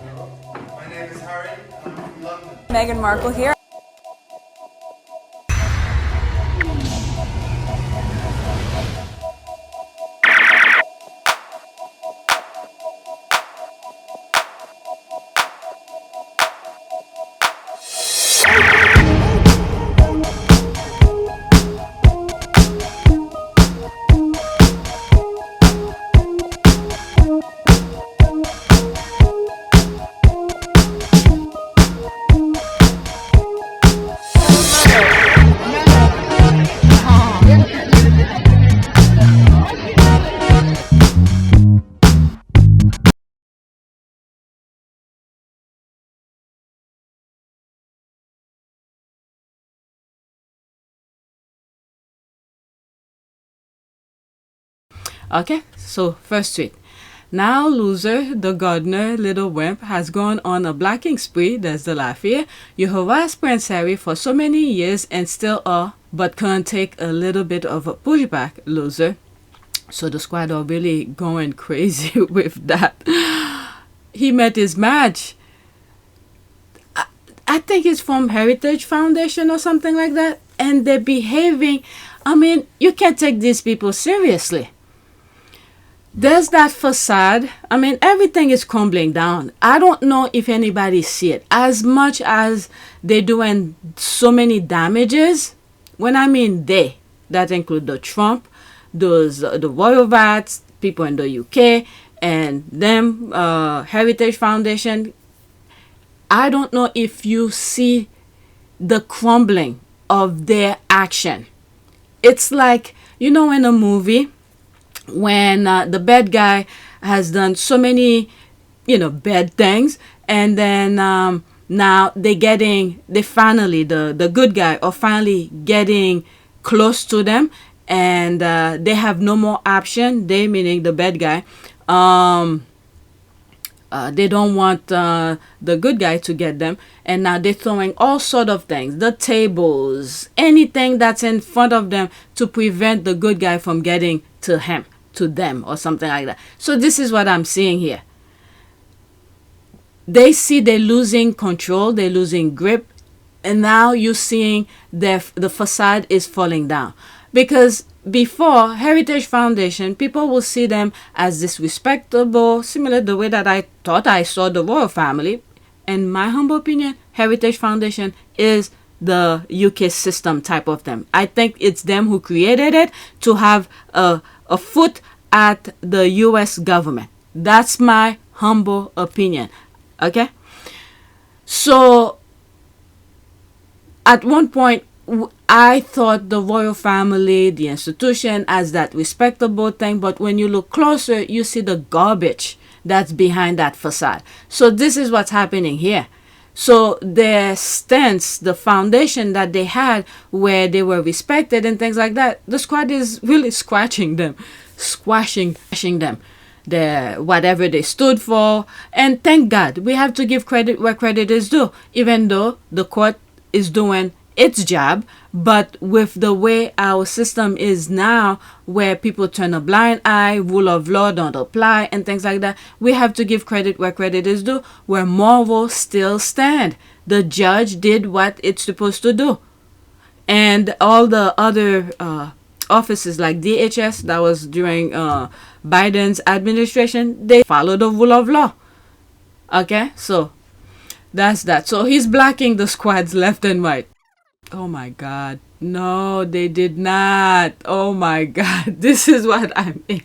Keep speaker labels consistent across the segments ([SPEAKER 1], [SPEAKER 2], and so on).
[SPEAKER 1] My name is Harry, and I'm from London.
[SPEAKER 2] Meghan Markle here.
[SPEAKER 3] Okay, so first tweet. Nile Loser the Gardener, little wimp, has gone on a blacking spree. That's the laugh here. You harassed Prince Harry for so many years and still are, but can't take a little bit of a pushback, loser. So the squad are really going crazy with that. He met his match. I think it's from Heritage Foundation or something like that. And they're behaving. I mean, you can't take these people seriously. There's that facade. I mean, everything is crumbling down. I don't know if anybody see it. As much as they're doing so many damages, when I mean they, that include the Trump, the royal vats, people in the UK, and them, Heritage Foundation. I don't know if you see the crumbling of their action. It's like, you know, in a movie, when the bad guy has done so many, bad things, and then now they finally, the good guy are finally getting close to them, and they have no more option. They, meaning the bad guy, they don't want the good guy to get them, and now they're throwing all sort of things, the tables, anything that's in front of them to prevent the good guy from getting to them or something like that. So this is what I'm seeing here. They see they're losing control, they're losing grip, and now you're seeing the facade is falling down. Because before Heritage Foundation, people will see them as this respectable, similar the way that I thought I saw the royal family. In my humble opinion, Heritage Foundation is the UK system type of them. I think it's them who created it to have a foot at the US government. That's my humble opinion. Okay? So, at one point, I thought the royal family, the institution, as that respectable thing, but when you look closer, you see the garbage that's behind that facade. So this is what's happening here. So their stance, the foundation that they had where they were respected and things like that, the squad is really squashing them, squashing them. Whatever they stood for. And thank God, we have to give credit where credit is due, even though the court is doing its job. But with the way our system is now, where people turn a blind eye, rule of law don't apply, and things like that, we have to give credit where credit is due, where morals still stand. The judge did what it's supposed to do. And all the other offices like DHS, that was during Biden's administration, they follow the rule of law. Okay, so that's that. So he's blocking the squads left and right. Oh my God. No, they did not. Oh my God. This is what I mean.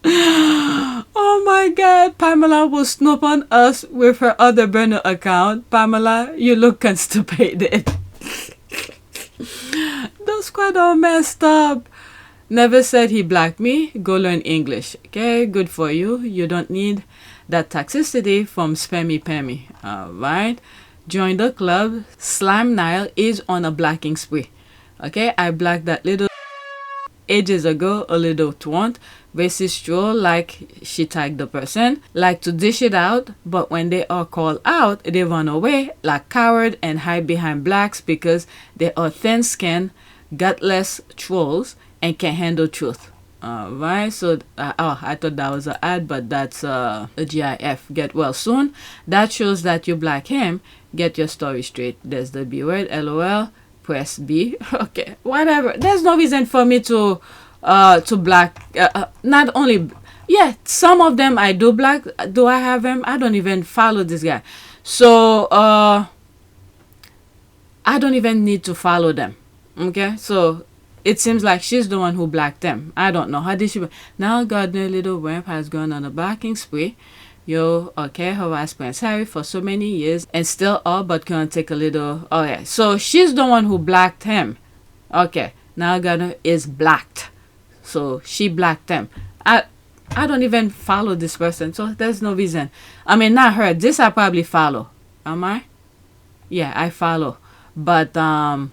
[SPEAKER 3] Oh my God. Pamela will snoop on us with her other burner account. Pamela, you look constipated. The squad all messed up. Never said he blacked me. Go learn English. Okay, good for you. You don't need that toxicity from Spammy Pammy. Alright. Join the club. Slam Nile is on a blacking spree. Okay, I blacked that little ages ago, a little twant. Racist troll, like she tagged the person, like to dish it out, but when they are called out, they run away like coward and hide behind blacks because they are thin-skinned, gutless trolls and can't handle truth. Right, so oh, I thought that was an ad, but that's a GIF. Get well soon. That shows that you black him. Get your story straight. There's the B word. LOL. Press B. Okay, whatever. There's no reason for me to black. Not only, yeah, some of them I do black. Do I have him? I don't even follow this guy, so I don't even need to follow them. Okay, so it seems like she's the one who blacked them. I don't know. How did she... Nile Gardiner, little wimp, has gone on a blacking spree. Yo, okay, harassed Prince Harry for so many years and still all but can't take a little... Okay, so she's the one who blacked him. Okay, Nile Gardiner is blacked. So she blacked him. I don't even follow this person, so there's no reason. I mean, not her. This I probably follow. Am I? Yeah, I follow. But, the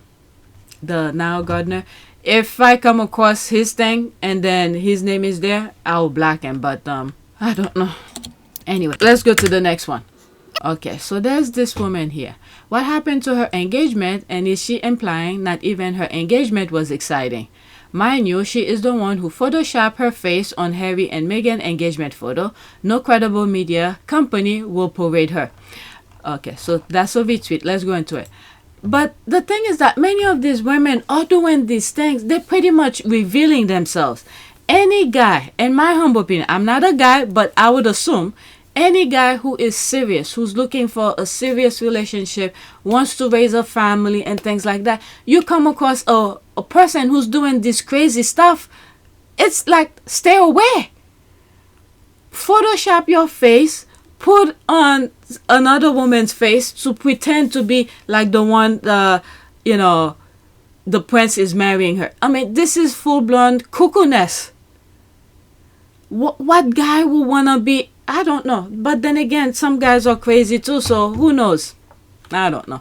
[SPEAKER 3] Nile Gardiner... If I come across his thing and then his name is there, I'll black him. But I don't know. Anyway, let's go to the next one. Okay, so there's this woman here. What happened to her engagement, and is she implying not even her engagement was exciting? Mind you, she is the one who photoshopped her face on Harry and Meghan engagement photo. No credible media company will parade her. Okay, so that's a retweet. Let's go into it. But the thing is that many of these women are doing these things. They're pretty much revealing themselves. Any guy, in my humble opinion, I'm not a guy, but I would assume any guy who is serious, who's looking for a serious relationship, wants to raise a family and things like that, you come across a person who's doing this crazy stuff, it's like, stay away. Photoshop your face, put on another woman's face to pretend to be like the one, you know, the prince is marrying her. I mean, this is full-blown cuckoo-ness. What guy would want to be... I don't know. But then again, some guys are crazy too, so who knows? I don't know.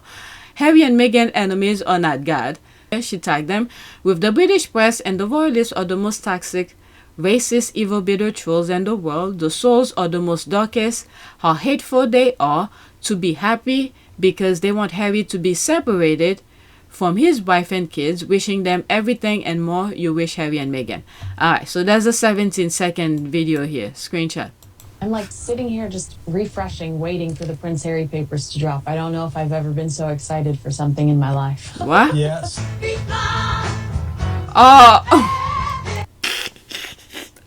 [SPEAKER 3] Harry and Meghan enemies are not God. She tagged them. With the British press and the royalists are the most toxic, racist, evil, bitter trolls in the world. The souls are the most darkest. How hateful they are to be happy because they want Harry to be separated from his wife and kids, wishing them everything and more you wish Harry and Meghan. Alright, so there's a 17-second video here. Screenshot.
[SPEAKER 2] I'm like sitting here just refreshing, waiting for the Prince Harry papers to drop. I don't know if I've ever been so excited for something in my life.
[SPEAKER 3] What?
[SPEAKER 1] Yes.
[SPEAKER 3] Oh.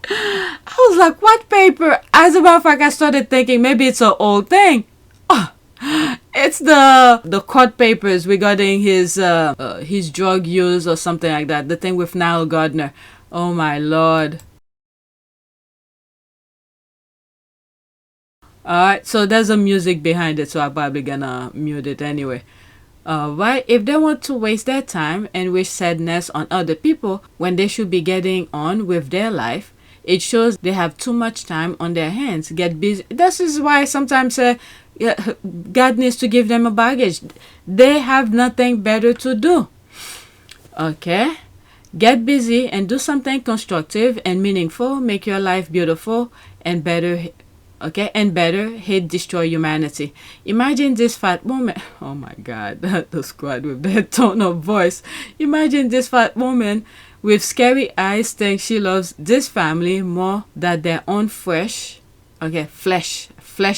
[SPEAKER 3] I was like, what paper? As a matter of fact, I started thinking maybe it's an old thing. Oh, it's the court papers regarding his drug use or something like that. The thing with Nile Gardiner. Oh my lord. Alright, so there's a music behind it, so I'm probably gonna mute it anyway. Right? If they want to waste their time and wish sadness on other people when they should be getting on with their life, it shows they have too much time on their hands. Get busy. This is why sometimes God needs to give them a baggage. They have nothing better to do. Okay? Get busy and do something constructive and meaningful. Make your life beautiful and better. Okay, and better, hate destroy humanity. Imagine this fat woman. Oh my god, the squad with that tone of voice. Imagine this fat woman with scary eyes think she loves this family more than their own flesh. Okay, flesh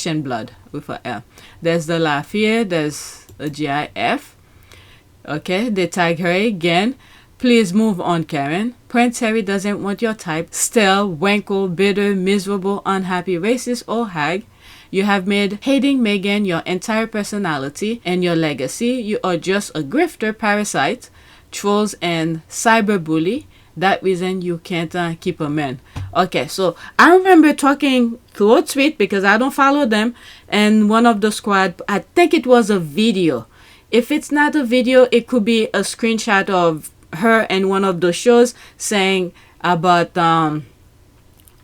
[SPEAKER 3] and blood with a L. There's the laugh here, there's a GIF. Okay, they tag her again. Please move on, Karen. Prince Harry doesn't want your type. Stale, wrinkled, bitter, miserable, unhappy, racist, or hag. You have made hating Meghan your entire personality and your legacy. You are just a grifter, parasite, trolls, and cyberbully. That reason you can't keep a man. Okay, so I remember talking to a tweet because I don't follow them, and one of the squad, I think it was a video. If it's not a video, it could be a screenshot of her and one of the shows saying about oh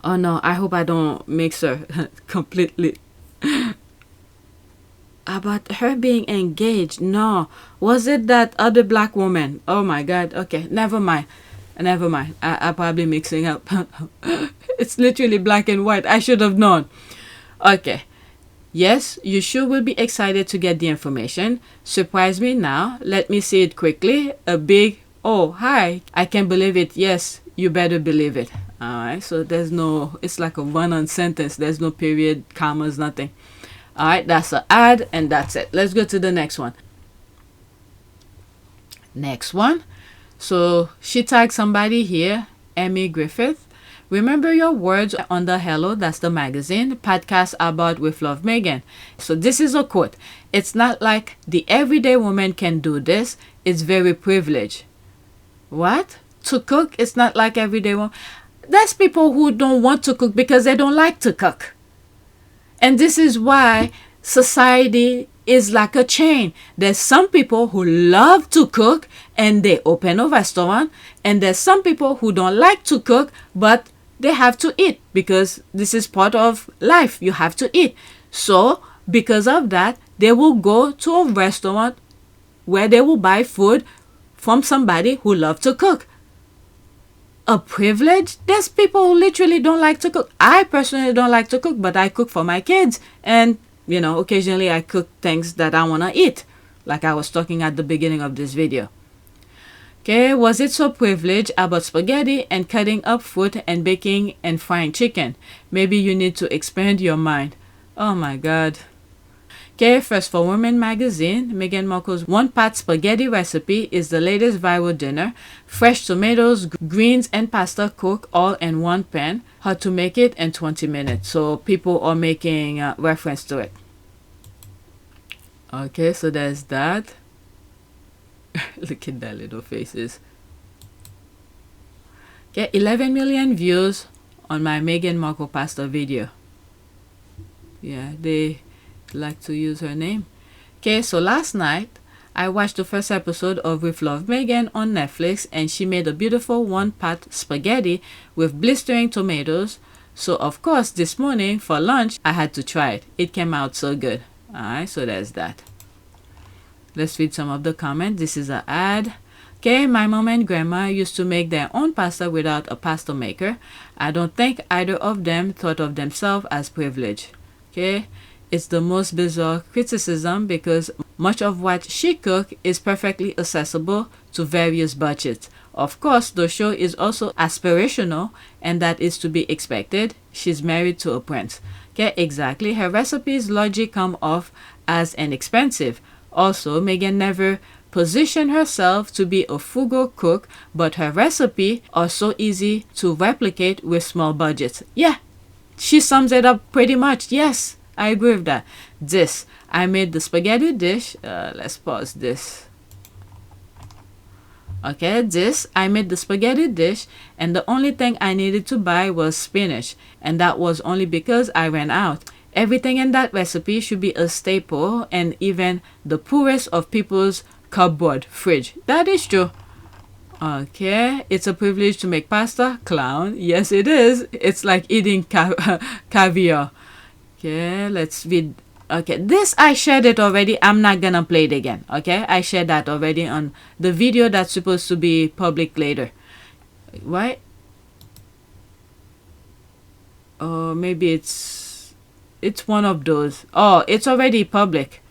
[SPEAKER 3] no, I hope I don't mix her completely. About her being engaged. No, was it that other black woman? Oh my god. Okay, never mind. I'm probably mixing up. It's literally black and white. I should have known. Okay, yes, you sure will be excited to get the information. Surprise me now. Let me see it quickly. A big oh, hi. I can't believe it. Yes, you better believe it. Alright, so there's no, it's like a run-on sentence. There's no period, commas, nothing. Alright, that's an ad, and that's it. Let's go to the next one. Next one. So she tagged somebody here, Emmy Griffith. Remember your words on the Hello, that's the magazine, podcast about With Love Meghan. So this is a quote. It's not like the everyday woman can do this. It's very privileged. What? To cook? It's not like everyday woman. There's people who don't want to cook because they don't like to cook. And this is why society is like a chain. There's some people who love to cook and they open a restaurant. And there's some people who don't like to cook, but they have to eat because this is part of life. You have to eat. So because of that, they will go to a restaurant where they will buy food from somebody who loves to cook. A privilege? There's people who literally don't like to cook. I personally don't like to cook, but I cook for my kids. And, you know, occasionally I cook things that I want to eat, like I was talking at the beginning of this video. Okay, was it so privileged about spaghetti and cutting up fruit and baking and frying chicken? Maybe you need to expand your mind. Oh my God. Okay, first for Women magazine, Meghan Markle's one-pot spaghetti recipe is the latest viral dinner. Fresh tomatoes, greens, and pasta cook all in one pan. How to make it in 20 minutes. So people are making reference to it. Okay, so there's that. Look at that little faces. Okay, 11 million views on my Meghan Markle pasta video. Yeah, they like to use her name. Okay, so last night I watched the first episode of With Love Meghan on Netflix, and she made a beautiful one-pot spaghetti with blistering tomatoes. So of course this morning for lunch I had to try it. It came out so good. Alright, so there's that. Let's read some of the comments. This is an ad. Okay, my mom and grandma used to make their own pasta without a pasta maker. I don't think either of them thought of themselves as privileged. Okay, it's the most bizarre criticism because much of what she cooked is perfectly accessible to various budgets. Of course, the show is also aspirational, and that is to be expected. She's married to a prince. Okay, exactly. Her recipes largely come off as inexpensive. Also, Meghan never positioned herself to be a frugal cook, but her recipe are so easy to replicate with small budgets. Yeah, she sums it up pretty much. Yes, I agree with that. This, I made the spaghetti dish. Let's pause this. Okay, this, I made the spaghetti dish, and the only thing I needed to buy was spinach, and that was only because I ran out. Everything in that recipe should be a staple, and even the poorest of people's cupboard fridge. That is true. Okay, it's a privilege to make pasta. Clown. Yes, it is. It's like eating caviar. Okay, let's read. Okay, this I shared it already. I'm not gonna play it again. Okay, I shared that already on the video that's supposed to be public later. Right? Or maybe it's one of those. Oh, it's already public.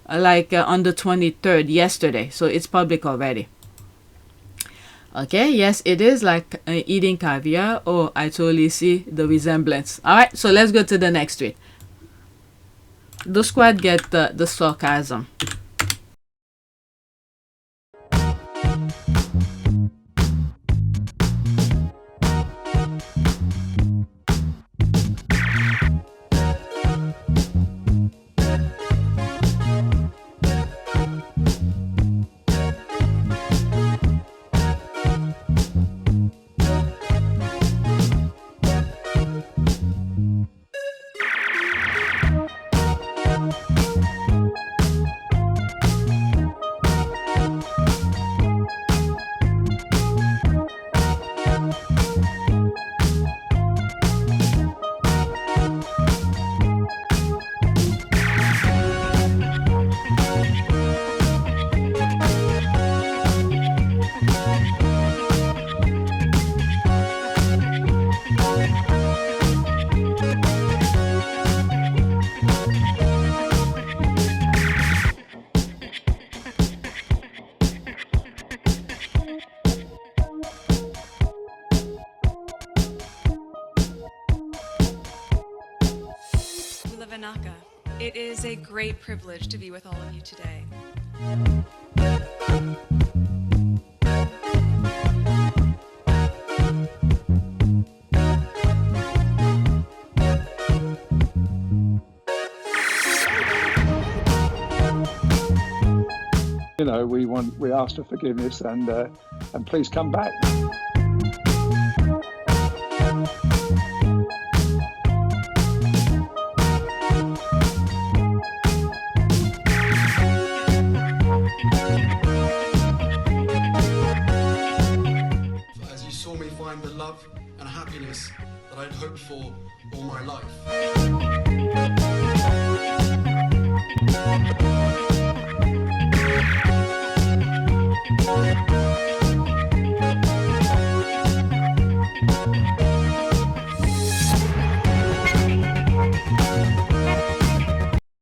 [SPEAKER 3] Like on the 23rd, yesterday. So it's public already. Okay, yes, it is like eating caviar. Oh, I totally see the resemblance. Alright, so let's go to the next tweet. The squad get the sarcasm.
[SPEAKER 4] Vinaka. It is a great privilege to be with all of you today.
[SPEAKER 5] You know, we ask for forgiveness and please come back.
[SPEAKER 6] As you saw me find the love and happiness that I'd hoped for all my life.